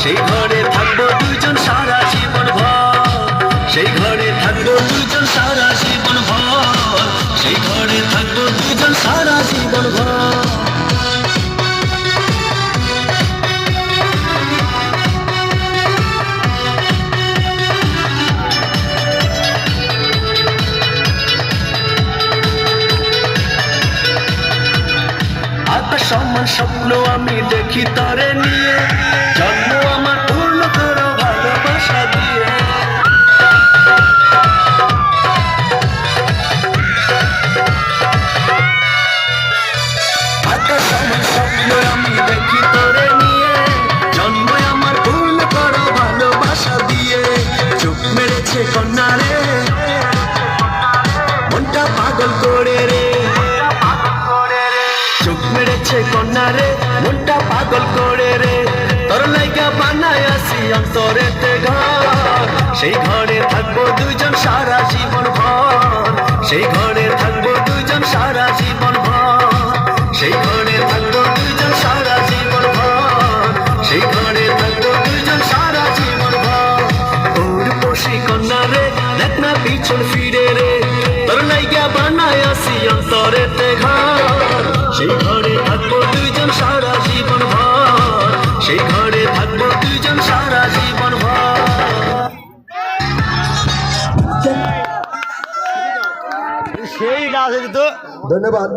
সেই ঘরে থাকবো দুইজন সারা জীবন ভর, সেই ঘরে থাকবো দুইজন সারা জীবন ভর, সেই ঘরে থাকবো দুইজন সারা জীবন ভর। সমান স্বপ্ন আমি দেখি তরে নিয়ে, জন্ম আমার পূর্ণ করো ভালোবাসা দিয়ে। আকাশ সমান স্বপ্ন আমি দেখি তরে নিয়ে, জন্ম আমার পূর্ণ করো ভালোবাসা দিয়ে। চোখ মেরেছে কন্যা রে, মনটা পাগল করে রে, চোখ মেরেছে কন্যা রে, মনটা পাগল করে রে। তোর লাইগা বানায় আসি অন্তরেতে ঘর, সেই ঘরে থাকবো দুইজন সারা জীবন ভর, সেই ঘরে থাকবো দুইজন সারা জীবন ভর, সেই ঘরে থাকবো দুইজন সারা জীবন ভর, সেই ঘরে থাকবো দুইজন সারা জীবন ভর। ওর বসি কন্যা রে, দেখ না পিছন ফিরে রে, তোর লাইগা বানায় আসি অন্তরেতে ঘর, সেই ঘরে থাকবো দুইজন সারা জীবন ভর, সেই ঘরে থাকবো দুইজন সারা জীবন ভর। সেই না তো। ধন্যবাদ।